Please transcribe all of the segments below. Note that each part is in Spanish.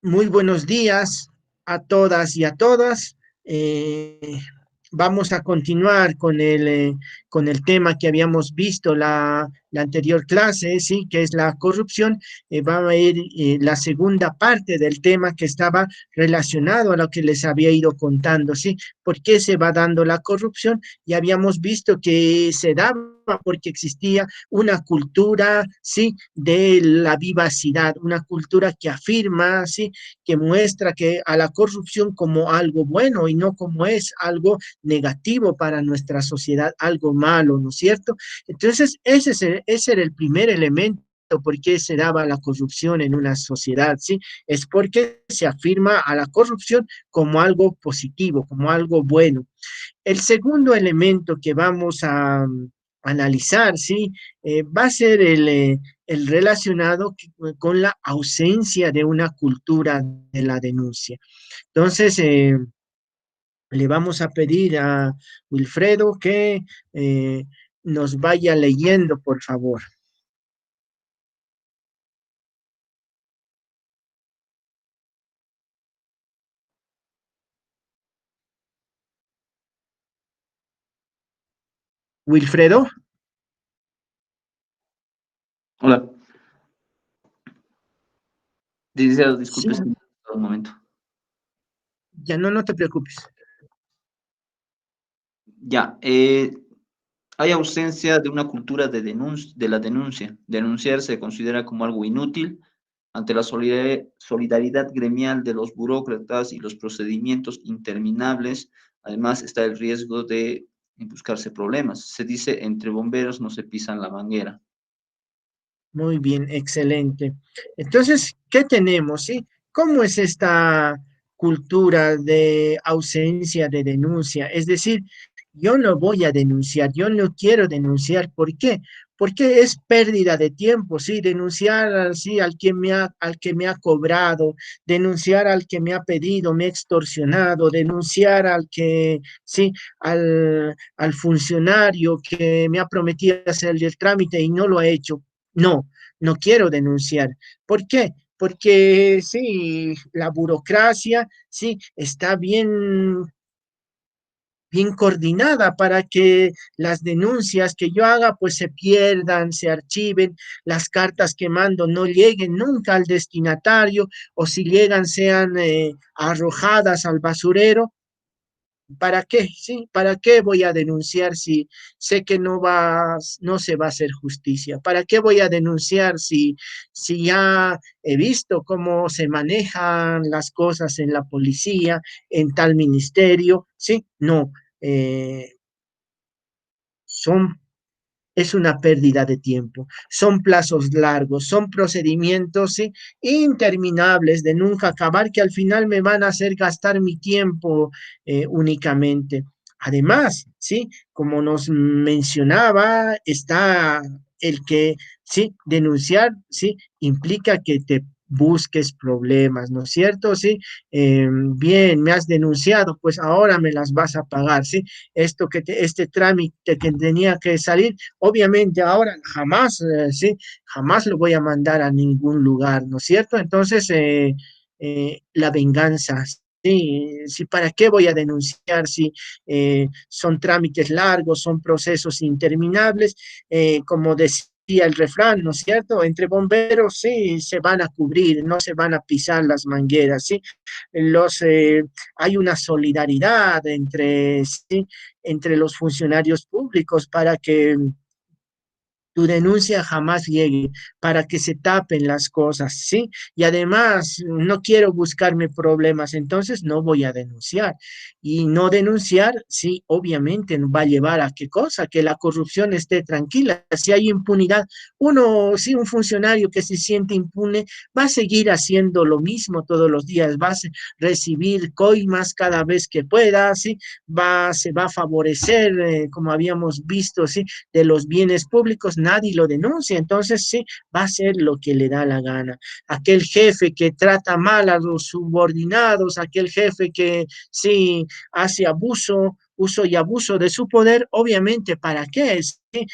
Muy buenos días a todas y a todas. Eh, Vamos a continuar con el tema que habíamos visto la anterior clase, ¿sí? Que es la corrupción. Va a ir la segunda parte del tema que estaba relacionado a lo que les había ido contando, ¿sí? ¿Por qué se va dando la corrupción? Y habíamos visto que se daba porque existía una cultura, ¿sí? De la vivacidad, una cultura que afirma, ¿sí? Que muestra que a la corrupción como algo bueno y no como es algo negativo para nuestra sociedad, algo malo, ¿no es cierto? Entonces, ese era el primer elemento. ¿Por qué se daba la corrupción en una sociedad? ¿Sí? Es porque se afirma a la corrupción como algo positivo, como algo bueno. El segundo elemento que vamos a analizar, ¿sí? Va a ser el relacionado con la ausencia de una cultura de la denuncia. Entonces, le vamos a pedir a Wilfredo que nos vaya leyendo, por favor. Wilfredo, Hola, dice, sí, disculpe, es que un momento. ya no te preocupes. Ya, hay ausencia de una cultura de la denuncia. Denunciar se considera como algo inútil ante la solidaridad gremial de los burócratas y los procedimientos interminables. Además, está el riesgo de buscarse problemas. Se dice, entre bomberos no se pisan la manguera. Muy bien, excelente. Entonces, ¿qué tenemos, sí? ¿Cómo es esta cultura de ausencia de denuncia? Es decir, yo no voy a denunciar, yo no quiero denunciar. ¿Por qué? Porque es pérdida de tiempo, sí, denunciar sí, al que me ha cobrado, denunciar al que me ha pedido, me ha extorsionado, denunciar al que, sí, al funcionario que me ha prometido hacer el trámite y no lo ha hecho. No, no quiero denunciar. ¿Por qué? Porque sí, la burocracia, sí, está bien coordinada para que las denuncias que yo haga pues se pierdan, se archiven, las cartas que mando no lleguen nunca al destinatario o si llegan sean arrojadas al basurero. ¿Para qué? ¿Sí? ¿Para qué voy a denunciar si sé que no se va a hacer justicia? ¿Para qué voy a denunciar si ya he visto cómo se manejan las cosas en la policía, en tal ministerio? ¿Sí? No, eh, son es una pérdida de tiempo. Son plazos largos, son procedimientos, ¿sí? Interminables de nunca acabar que al final me van a hacer gastar mi tiempo únicamente. Además, ¿sí? Como nos mencionaba, está el que, ¿sí? Denunciar, ¿sí? Implica que te busques problemas, ¿no es cierto? Sí, bien, me has denunciado, pues ahora me las vas a pagar, ¿sí? Este trámite que tenía que salir, obviamente ahora jamás, sí, jamás lo voy a mandar a ningún lugar, ¿no es cierto? Entonces, la venganza, sí, sí, ¿para qué voy a denunciar si son trámites largos, son procesos interminables? Como decía el refrán, ¿no es cierto? Entre bomberos, sí, se van a cubrir, no se van a pisar las mangueras, ¿sí? Los, hay una solidaridad entre, ¿sí? Entre los funcionarios públicos para que tu denuncia jamás llegue, para que se tapen las cosas, ¿sí? Y además, no quiero buscarme problemas, entonces no voy a denunciar. Y no denunciar, sí, obviamente va a llevar a qué cosa, que la corrupción esté tranquila. Si hay impunidad, uno, sí, un funcionario que se siente impune, va a seguir haciendo lo mismo todos los días, va a recibir coimas cada vez que pueda, ¿sí? Se va a favorecer, como habíamos visto, ¿sí? De los bienes públicos, nadie lo denuncia, entonces sí, va a hacer lo que le da la gana. Aquel jefe que trata mal a los subordinados, aquel jefe que sí hace abuso, uso y abuso de su poder, obviamente, ¿para qué? Sí,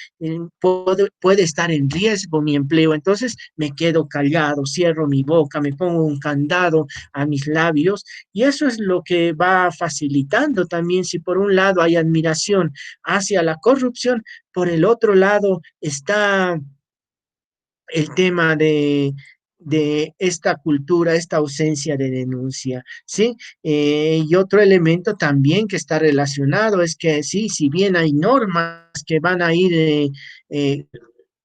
puede estar en riesgo mi empleo, entonces me quedo callado, cierro mi boca, me pongo un candado a mis labios y eso es lo que va facilitando también, si por un lado hay admiración hacia la corrupción, por el otro lado está el tema de esta cultura, esta ausencia de denuncia, ¿sí? Y otro elemento también que está relacionado es que sí, si bien hay normas que van a ir eh,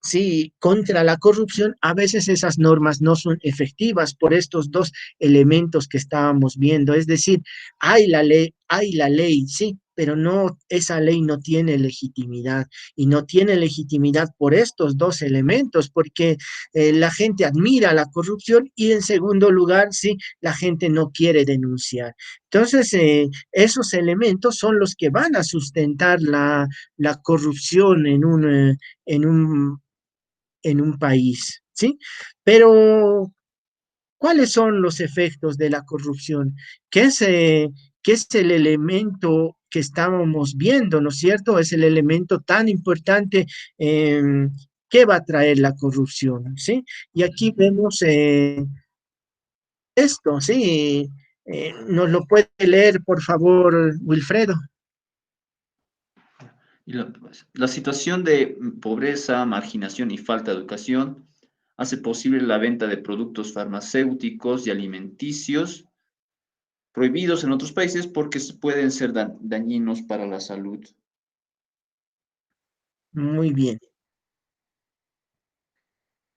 sí, contra la corrupción, a veces esas normas no son efectivas por estos dos elementos que estábamos viendo. Es decir, hay la ley, sí, pero no, esa ley no tiene legitimidad y no tiene legitimidad por estos dos elementos, porque la gente admira la corrupción y en segundo lugar, sí, la gente no quiere denunciar. Entonces, esos elementos son los que van a sustentar la corrupción en un país, ¿sí? Pero, ¿cuáles son los efectos de la corrupción? ¿Qué es el elemento que estábamos viendo, ¿no es cierto? Es el elemento tan importante eh, que va a traer la corrupción, ¿sí? Y aquí vemos esto, ¿sí? ¿Nos lo puede leer, por favor, Wilfredo? Y la situación de pobreza, marginación y falta de educación hace posible la venta de productos farmacéuticos y alimenticios prohibidos en otros países porque pueden ser dañinos para la salud. Muy bien.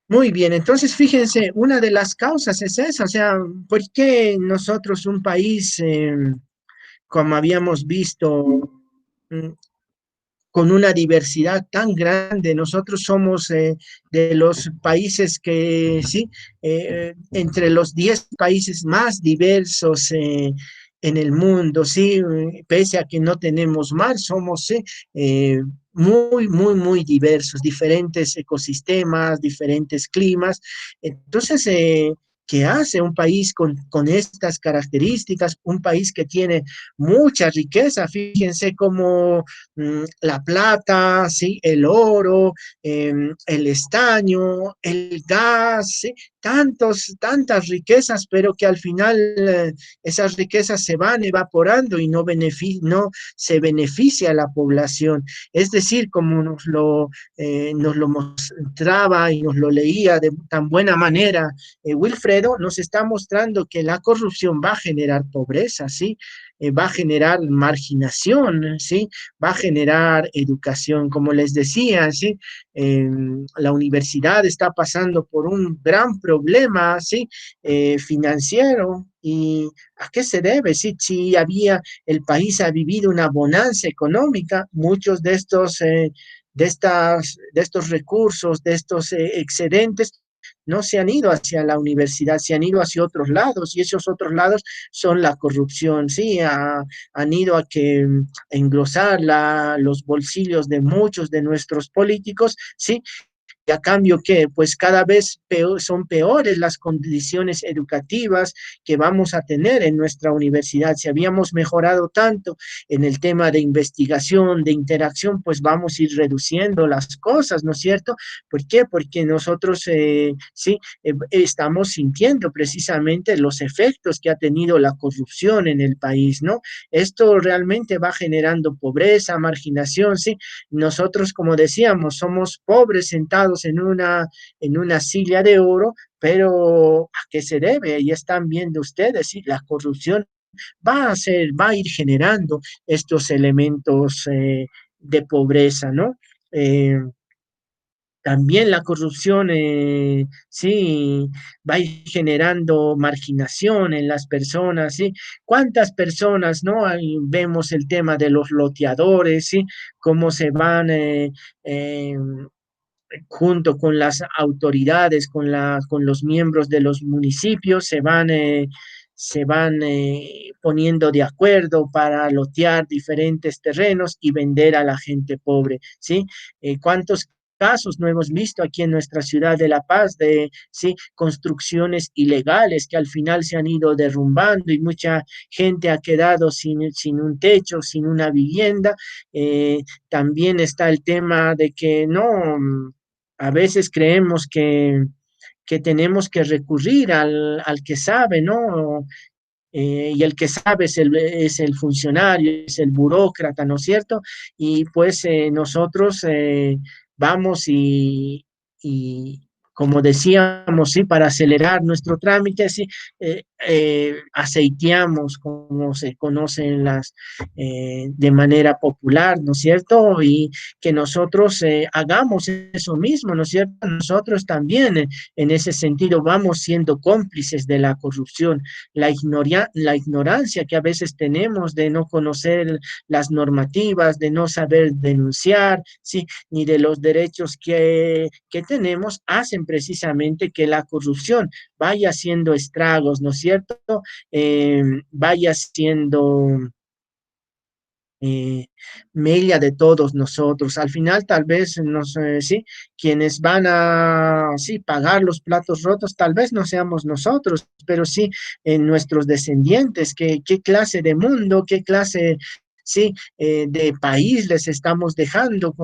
Muy bien, entonces fíjense, una de las causas es esa, o sea, ¿por qué nosotros, un país, como habíamos visto, mm, con una diversidad tan grande. Nosotros somos de los países que, sí, entre los 10 países más diversos en el mundo, sí, pese a que no tenemos mar, somos muy, muy, muy diversos, diferentes ecosistemas, diferentes climas. Entonces, ¿qué hace un país con estas características? Un país que tiene mucha riqueza, fíjense cómo la plata, ¿sí? El oro, el estaño, el gas, ¿sí? Tantas riquezas, pero que al final esas riquezas se van evaporando y no se beneficia a la población. Es decir, como nos lo mostraba y nos lo leía de tan buena manera Wilfredo, nos está mostrando que la corrupción va a generar pobreza, ¿sí? Va a generar marginación, ¿sí? Va a generar educación, como les decía, ¿sí? La universidad está pasando por un gran problema, ¿sí? Financiero. ¿Y a qué se debe? Sí, si había, el país ha vivido una bonanza económica, muchos de estos recursos, de estos excedentes, no se han ido hacia la universidad, se han ido hacia otros lados y esos otros lados son la corrupción, ¿sí? Han ido a que engrosar los bolsillos de muchos de nuestros políticos, ¿sí? Y a cambio que pues cada vez son peores las condiciones educativas que vamos a tener en nuestra universidad. Si habíamos mejorado tanto en el tema de investigación, de interacción, pues vamos a ir reduciendo las cosas, ¿no es cierto? ¿Por qué? Porque nosotros sí estamos sintiendo precisamente los efectos que ha tenido la corrupción en el país, ¿no? Esto realmente va generando pobreza, marginación, ¿sí? Nosotros, como decíamos, somos pobres sentados en una silla de oro, pero ¿a qué se debe? Ya están viendo ustedes, ¿sí? La corrupción va a ir generando estos elementos de pobreza, ¿no? Eh, también la corrupción, sí, va a ir generando marginación en las personas, ¿sí? ¿Cuántas personas, no? Ahí vemos el tema de los loteadores, ¿sí? Cómo se van eh, junto con las autoridades, con los miembros de los municipios, se van poniendo de acuerdo para lotear diferentes terrenos y vender a la gente pobre, ¿sí? ¿Cuántos casos no hemos visto aquí en nuestra ciudad de La Paz de sí, construcciones ilegales que al final se han ido derrumbando y mucha gente ha quedado sin un techo, sin una vivienda. También está el tema de que no, a veces creemos que tenemos que recurrir al que sabe, ¿no? Y el que sabe es el funcionario, es el burócrata, ¿no es cierto? Y pues nosotros vamos y, como decíamos, sí, para acelerar nuestro trámite, sí, aceiteamos, como se conocen de manera popular, ¿no es cierto? Y que nosotros hagamos eso mismo, ¿no es cierto? Nosotros también en ese sentido vamos siendo cómplices de la corrupción, la ignorancia que a veces tenemos de no conocer las normativas, de no saber denunciar, ¿sí? Ni de los derechos que tenemos, hacen precisamente que la corrupción vaya haciendo estragos, ¿no es cierto? Vaya siendo eh, mella de todos nosotros. Al final, tal vez, sí, quienes van a, sí, pagar los platos rotos, tal vez no seamos nosotros, pero sí nuestros descendientes. ¿Qué clase de mundo, qué clase, sí, de país les estamos dejando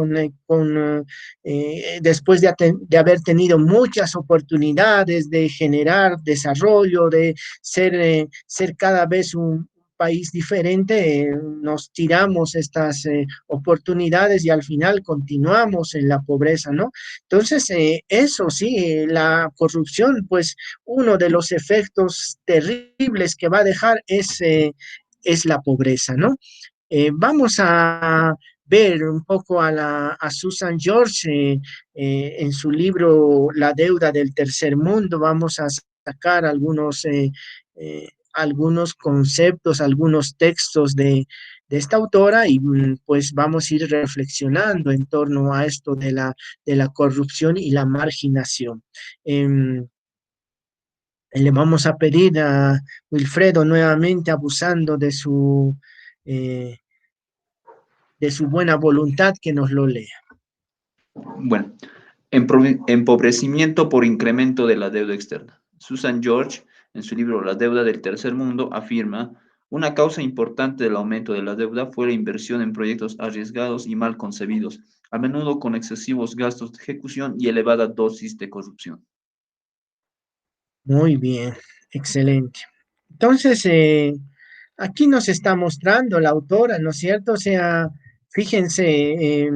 después de haber tenido muchas oportunidades de generar desarrollo, de ser cada vez un país diferente, nos tiramos estas oportunidades y al final continuamos en la pobreza, ¿no? Entonces, eso sí, la corrupción, pues uno de los efectos terribles que va a dejar es la pobreza, ¿no? Vamos a ver un poco a Susan George en su libro La deuda del tercer mundo. Vamos a sacar algunos conceptos, algunos textos de esta autora y pues vamos a ir reflexionando en torno a esto de la corrupción y la marginación. Em, Le vamos a pedir a Wilfredo nuevamente abusando eh, de su buena voluntad que nos lo lea. Bueno, empobrecimiento por incremento de la deuda externa. Susan George, en su libro La deuda del tercer mundo, afirma, una causa importante del aumento de la deuda fue la inversión en proyectos arriesgados y mal concebidos, a menudo con excesivos gastos de ejecución y elevada dosis de corrupción. Muy bien, excelente. Entonces, aquí nos está mostrando la autora, ¿no es cierto? O sea, fíjense,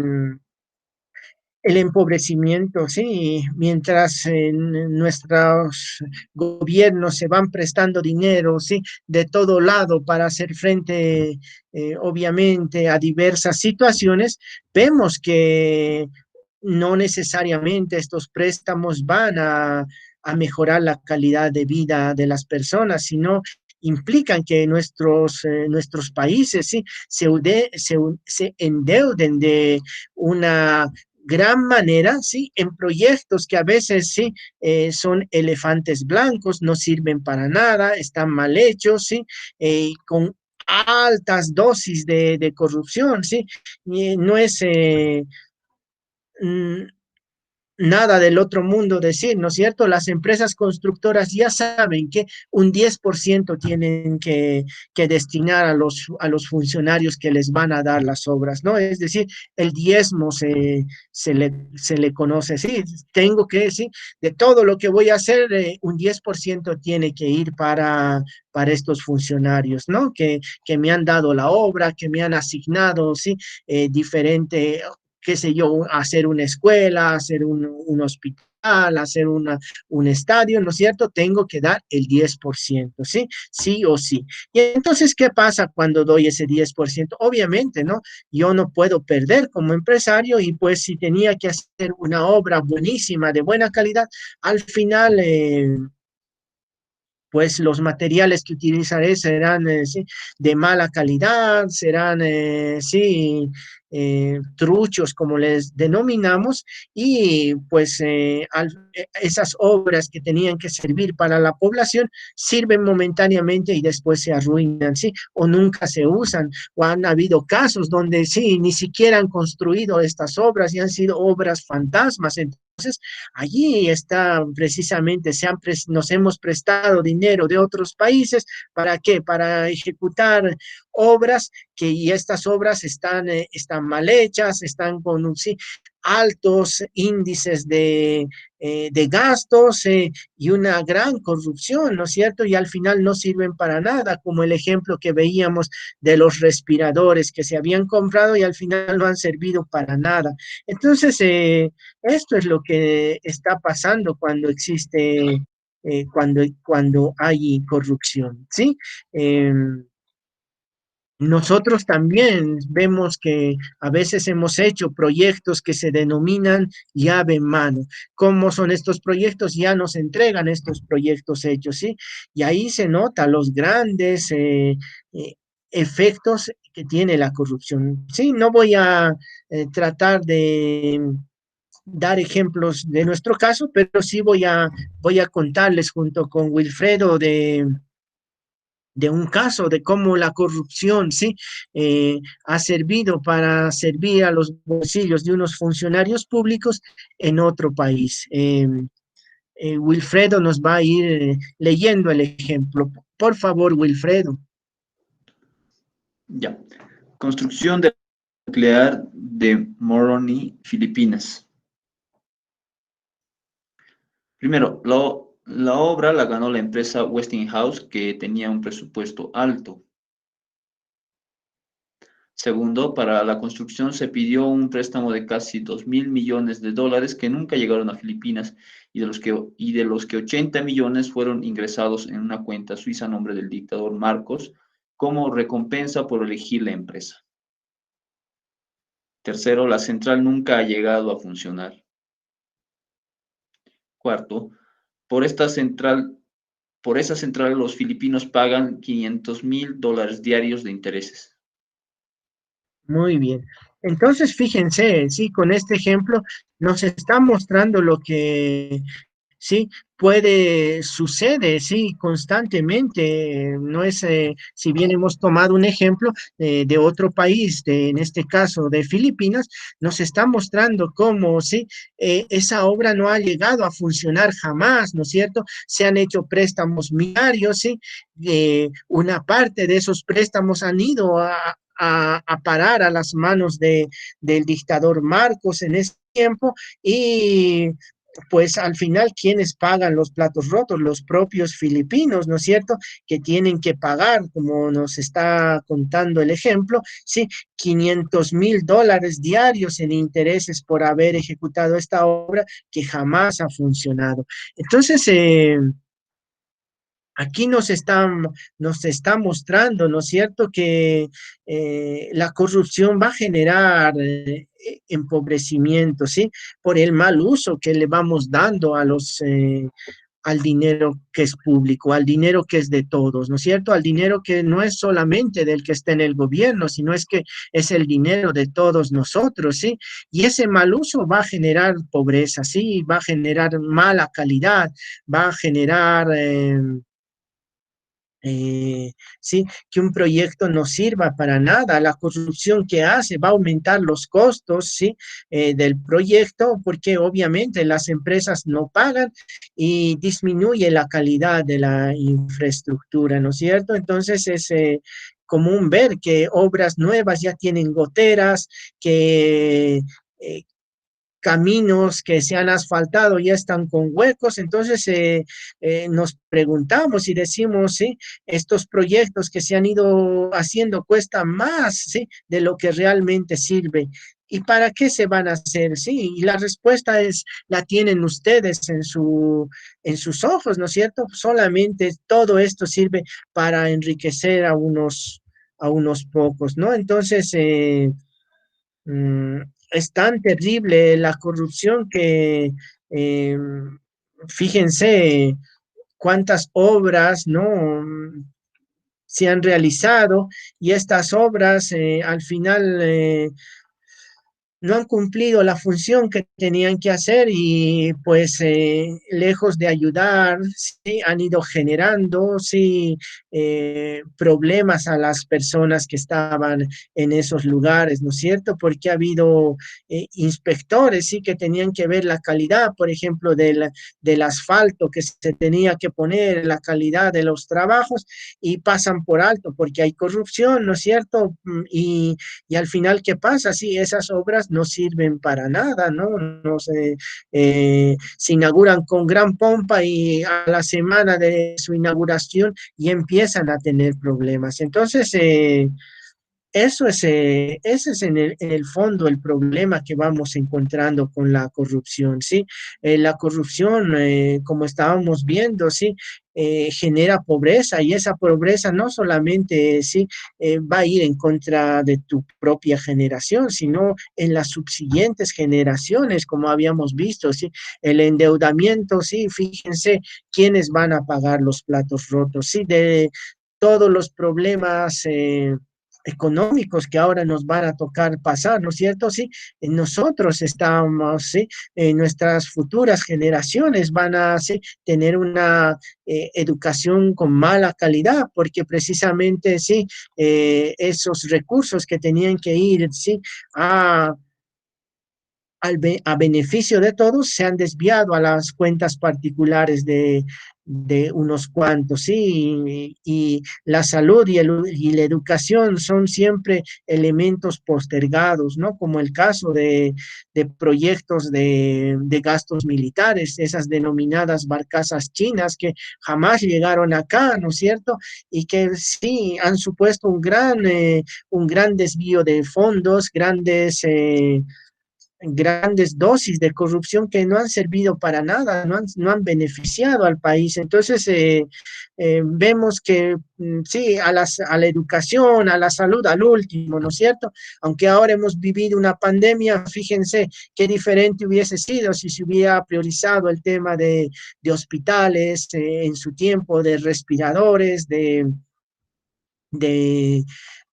el empobrecimiento, sí, mientras nuestros gobiernos se van prestando dinero, sí, de todo lado para hacer frente, obviamente, a diversas situaciones, vemos que no necesariamente estos préstamos van a mejorar la calidad de vida de las personas, sino implican que nuestros países sí, se endeuden de una gran manera, sí, en proyectos que a veces sí son elefantes blancos, no sirven para nada, están mal hechos, sí, con altas dosis de corrupción, sí, y no es mm, nada del otro mundo decir, ¿no es cierto? Las empresas constructoras ya saben que un 10% tienen que destinar a los funcionarios que les van a dar las obras, ¿no? Es decir, el diezmo se le conoce, sí, tengo que, sí, de todo lo que voy a hacer, un 10% tiene que ir para estos funcionarios, ¿no? Que me han dado la obra, que me han asignado, sí, diferente qué sé yo, hacer una escuela, hacer un hospital, hacer un estadio, ¿no es cierto? Tengo que dar el 10%, ¿sí? Sí o sí. Y entonces, ¿qué pasa cuando doy ese 10%? Obviamente, ¿no? Yo no puedo perder como empresario y pues si tenía que hacer una obra buenísima, de buena calidad, al final pues los materiales que utilizaré serán sí, de mala calidad, serán, sí, truchos, como les denominamos, y pues esas obras que tenían que servir para la población sirven momentáneamente y después se arruinan, ¿sí? O nunca se usan, o han habido casos donde sí, ni siquiera han construido estas obras y han sido obras fantasmas. Entonces, allí está precisamente, nos hemos prestado dinero de otros países, ¿para qué? Para ejecutar obras y estas obras están mal hechas, están con sí, altos índices de gastos y una gran corrupción, ¿no es cierto? Y al final no sirven para nada, como el ejemplo que veíamos de los respiradores que se habían comprado y al final no han servido para nada. Entonces, esto es lo que está pasando cuando existe, cuando hay corrupción, ¿sí? Nosotros también vemos que a veces hemos hecho proyectos que se denominan llave en mano. ¿Cómo son estos proyectos? Ya nos entregan estos proyectos hechos, ¿sí? Y ahí se nota los grandes efectos que tiene la corrupción. Sí, no voy a tratar de dar ejemplos de nuestro caso, pero sí voy a contarles junto con Wilfredo de un caso de cómo la corrupción, ¿sí? Ha servido para servir a los bolsillos de unos funcionarios públicos en otro país. Wilfredo nos va a ir leyendo el ejemplo. Por favor, Wilfredo. Ya. Construcción de nuclear de Moroni, Filipinas. Primero, la obra la ganó la empresa Westinghouse, que tenía un presupuesto alto. Segundo, para la construcción se pidió un préstamo de casi 2.000 millones de dólares que nunca llegaron a Filipinas y de los que 80 millones fueron ingresados en una cuenta suiza a nombre del dictador Marcos como recompensa por elegir la empresa. Tercero, la central nunca ha llegado a funcionar. Cuarto, por esta central, por esa central los filipinos pagan $500.000 diarios de intereses. Muy bien. Entonces, fíjense, sí, con este ejemplo nos está mostrando lo que sí, sucede, sí, constantemente. No es, si bien hemos tomado un ejemplo de otro país, en este caso de Filipinas, nos está mostrando cómo, sí, esa obra no ha llegado a funcionar jamás, ¿no es cierto? Se han hecho préstamos millonarios, sí, una parte de esos préstamos han ido a parar a las manos del dictador Marcos en ese tiempo y pues al final, ¿quiénes pagan los platos rotos? Los propios filipinos, ¿no es cierto? Que tienen que pagar, como nos está contando el ejemplo, sí, $500.000 diarios en intereses por haber ejecutado esta obra que jamás ha funcionado. Entonces, aquí nos está mostrando, ¿no es cierto?, que la corrupción va a generar empobrecimiento, ¿sí? Por el mal uso que le vamos dando al dinero que es público, al dinero que es de todos, ¿no es cierto? Al dinero que no es solamente del que está en el gobierno, sino es que es el dinero de todos nosotros, ¿sí? Y ese mal uso va a generar pobreza, ¿sí? Va a generar mala calidad, va a generar sí, que un proyecto no sirva para nada. La corrupción que hace va a aumentar los costos, ¿sí? Del proyecto, porque obviamente las empresas no pagan y disminuye la calidad de la infraestructura, ¿no es cierto? Entonces es común ver que obras nuevas ya tienen goteras, que caminos que se han asfaltado ya están con huecos, entonces nos preguntamos y decimos, sí, estos proyectos que se han ido haciendo cuestan más, sí, de lo que realmente sirve. ¿Y para qué se van a hacer? Sí, y la respuesta la tienen ustedes en sus ojos, ¿no es cierto? Solamente todo esto sirve para enriquecer a unos pocos, ¿no? Entonces, es tan terrible la corrupción que eh, fíjense cuántas obras no se han realizado y estas obras al final no han cumplido la función que tenían que hacer y pues lejos de ayudar, sí, han ido generando, sí, problemas a las personas que estaban en esos lugares, ¿no es cierto? Porque ha habido inspectores, sí, que tenían que ver la calidad, por ejemplo, del asfalto que se tenía que poner, la calidad de los trabajos y pasan por alto porque hay corrupción, ¿no es cierto? Y al final, ¿qué pasa? Sí, esas obras no sirven para nada, ¿no? No se, se inauguran con gran pompa y a la semana de su inauguración y empiezan a tener problemas. Entonces, ese es en el fondo el problema que vamos encontrando con la corrupción, ¿sí? La corrupción, como estábamos viendo, ¿sí? Genera pobreza y esa pobreza no solamente, ¿sí? Va a ir en contra de tu propia generación, sino en las subsiguientes generaciones, como habíamos visto, ¿sí? El endeudamiento, ¿sí? Fíjense quiénes van a pagar los platos rotos, ¿sí? De todos los problemas económicos que ahora nos van a tocar pasar, ¿no es cierto? Sí, nosotros estamos, sí, nuestras futuras generaciones van a sí, tener una educación con mala calidad, porque precisamente sí, esos recursos que tenían que ir, sí, a a beneficio de todos, se han desviado a las cuentas particulares de unos cuantos, ¿sí? Y la salud y la educación son siempre elementos postergados, ¿no? Como el caso de proyectos de gastos militares, esas denominadas barcazas chinas que jamás llegaron acá, ¿no es cierto? Y que sí han supuesto un gran desvío de fondos, grandes dosis de corrupción que no han servido para nada, no han beneficiado al país. Entonces, vemos que sí, a la educación, a la salud, al último, ¿no es cierto? Aunque ahora hemos vivido una pandemia, fíjense qué diferente hubiese sido si se hubiera priorizado el tema de hospitales en su tiempo, de respiradores, de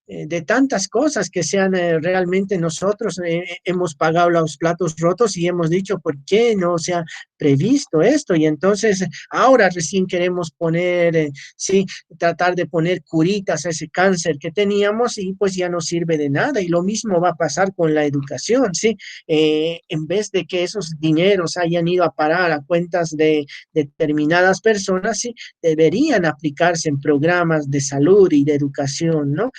de tantas cosas que sean realmente nosotros hemos pagado los platos rotos y hemos dicho, ¿por qué no se ha previsto esto? Y entonces ahora recién queremos poner, sí, tratar de poner curitas a ese cáncer que teníamos y pues ya no sirve de nada. Y lo mismo va a pasar con la educación, ¿sí? En vez de que esos dineros hayan ido a parar a cuentas de determinadas personas, sí, deberían aplicarse en programas de salud y de educación, ¿no?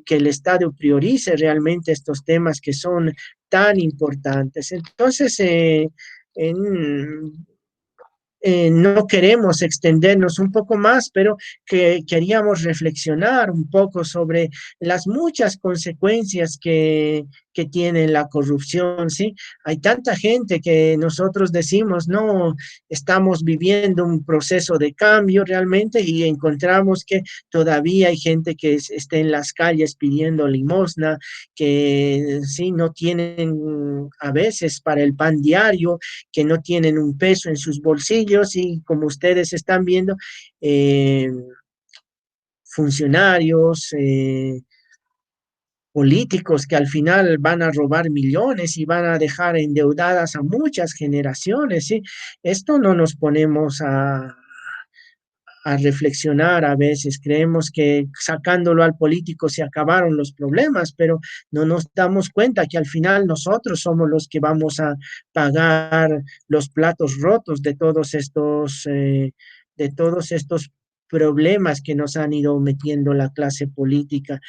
Que el Estado priorice realmente estos temas que son tan importantes. Entonces, en, no queremos extendernos un poco más, pero que queríamos reflexionar un poco sobre las muchas consecuencias que tiene la corrupción, ¿sí? Hay tanta gente que nosotros decimos, no, estamos viviendo un proceso de cambio realmente y encontramos que todavía hay gente que está en las calles pidiendo limosna, que sí, no tienen a veces para el pan diario, que no tienen un peso en sus bolsillos y como ustedes están viendo, eh, funcionarios, políticos que al final van a robar millones y van a dejar endeudadas a muchas generaciones, ¿sí? Esto no nos ponemos a reflexionar a veces. Creemos que sacándolo al político se acabaron los problemas, pero no nos damos cuenta que al final nosotros somos los que vamos a pagar los platos rotos de todos estos problemas que nos han ido metiendo la clase política.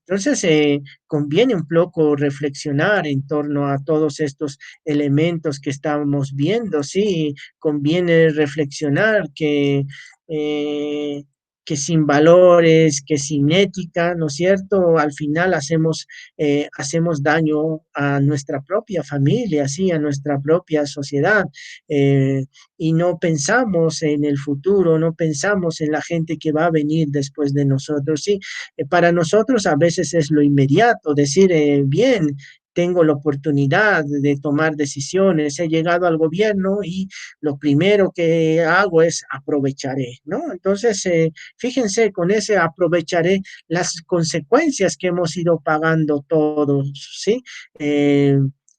Entonces, conviene un poco reflexionar en torno a todos estos elementos que estamos viendo, sí, conviene reflexionar eh, que sin valores, que sin ética, ¿no es cierto? Al final hacemos daño a nuestra propia familia, ¿sí? A nuestra propia sociedad, eh, y no pensamos en el futuro, no pensamos en la gente que va a venir después de nosotros, ¿sí? Para nosotros a veces es lo inmediato, decir, bien, tengo la oportunidad de tomar decisiones, he llegado al gobierno y lo primero que hago es aprovecharé, ¿no? Entonces, fíjense, con ese aprovecharé las consecuencias que hemos ido pagando todos, ¿sí?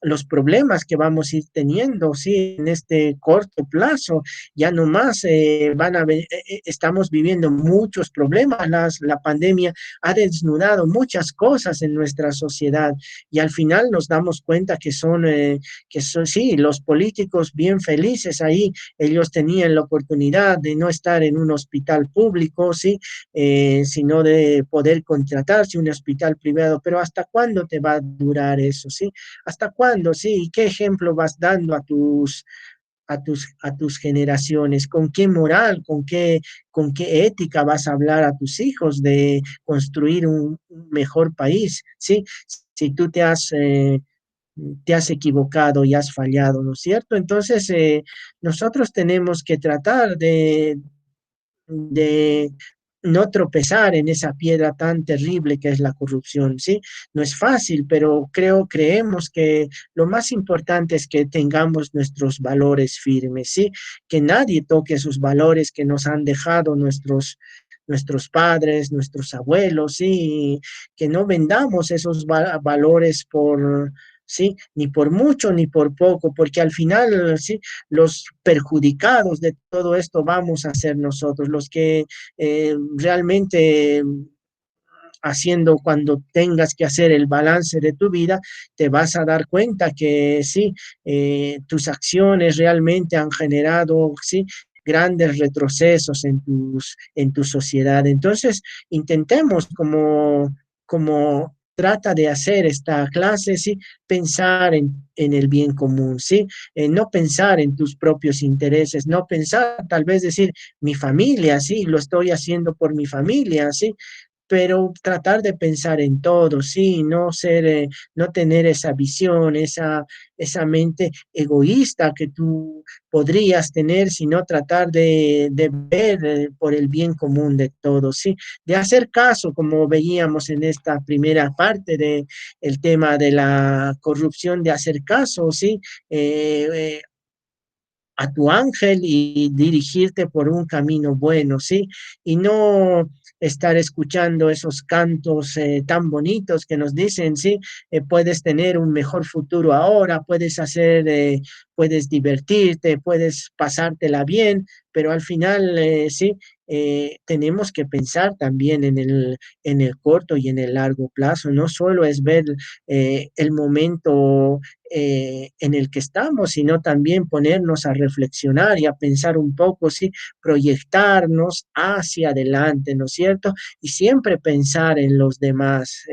los problemas que vamos a ir teniendo, sí, en este corto plazo. Ya no más estamos viviendo muchos problemas. La pandemia ha desnudado muchas cosas en nuestra sociedad y al final nos damos cuenta que son, sí, los políticos bien felices ahí, ellos tenían la oportunidad de no estar en un hospital público, sí, sino de poder contratarse un hospital privado, pero ¿hasta cuándo te va a durar eso, sí? ¿Hasta cuándo, sí? ¿Y qué ejemplo vas dando a tus generaciones? ¿Con qué moral, con qué ética vas a hablar a tus hijos de construir un mejor país, sí? Si tú te has equivocado y has fallado, ¿no es cierto? Entonces, nosotros tenemos que tratar de no tropezar en esa piedra tan terrible que es la corrupción, ¿sí? No es fácil, pero creemos que lo más importante es que tengamos nuestros valores firmes, ¿sí? Que nadie toque esos valores que nos han dejado nuestros padres, nuestros abuelos, ¿sí? Que no vendamos esos valores ¿sí? Ni por mucho ni por poco, porque al final, ¿sí? Los perjudicados de todo esto vamos a ser nosotros, los que realmente haciendo cuando tengas que hacer el balance de tu vida, te vas a dar cuenta que sí, tus acciones realmente han generado, sí, grandes retrocesos en tu sociedad. Entonces, intentemos como trata de hacer esta clase, ¿sí? Pensar en el bien común, ¿sí? No pensar en tus propios intereses, no pensar, tal vez decir, mi familia, sí, lo estoy haciendo por mi familia, ¿sí? Pero tratar de pensar en todo, sí, no tener esa visión, esa mente egoísta que tú podrías tener, sino tratar de ver por el bien común de todos, sí, de hacer caso, como veíamos en esta primera parte de el tema de la corrupción, de hacer caso, sí, eh, eh, a tu ángel y dirigirte por un camino bueno, ¿sí? Y no estar escuchando esos cantos tan bonitos que nos dicen, ¿sí? Puedes tener un mejor futuro ahora, puedes divertirte, puedes pasártela bien, pero al final, sí, tenemos que pensar también en el corto y en el largo plazo. No solo es ver el momento en el que estamos, sino también ponernos a reflexionar y a pensar un poco, sí, proyectarnos hacia adelante, ¿no es cierto? Y siempre pensar en los demás.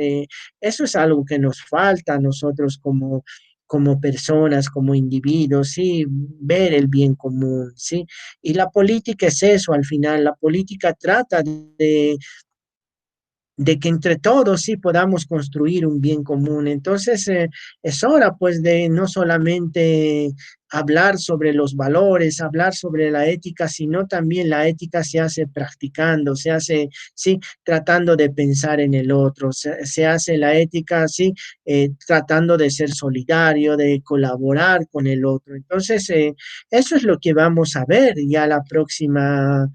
Eso es algo que nos falta a nosotros como personas, como individuos, sí, ver el bien común, sí. Y la política es eso, al final, la política trata de que entre todos sí podamos construir un bien común. Entonces, es hora pues de no solamente hablar sobre los valores, hablar sobre la ética, sino también la ética se hace practicando, se hace, sí, tratando de pensar en el otro, se hace la ética, sí, tratando de ser solidario, de colaborar con el otro. Entonces, eso es lo que vamos a ver ya la próxima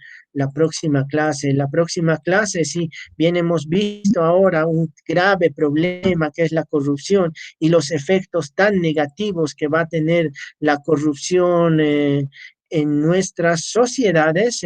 clase. La próxima clase, sí, bien hemos visto ahora un grave problema que es la corrupción y los efectos tan negativos que va a tener la corrupción en nuestras sociedades.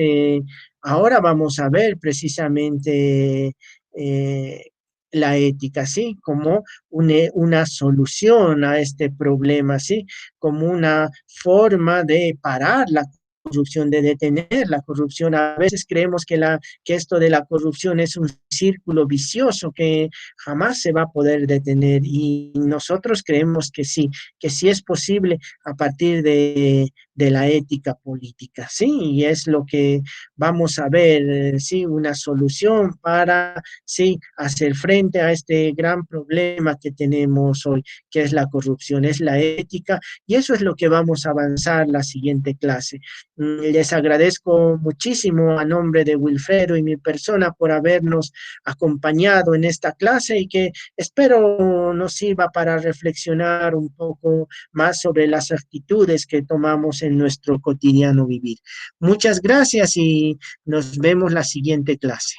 Ahora vamos a ver precisamente eh, la ética, ¿sí? Como una solución a este problema, ¿sí? Como una forma de parar la corrupción, de detener la corrupción. A veces creemos que esto de la corrupción es un círculo vicioso que jamás se va a poder detener y nosotros creemos que sí es posible a partir de la ética política, ¿sí? Y es lo que vamos a ver, sí, una solución para, sí, hacer frente a este gran problema que tenemos hoy, que es la corrupción, es la ética, y eso es lo que vamos a avanzar la siguiente clase. Les agradezco muchísimo a nombre de Wilfredo y mi persona por habernos acompañado en esta clase y que espero nos sirva para reflexionar un poco más sobre las actitudes que tomamos en nuestro cotidiano vivir. Muchas gracias y nos vemos la siguiente clase.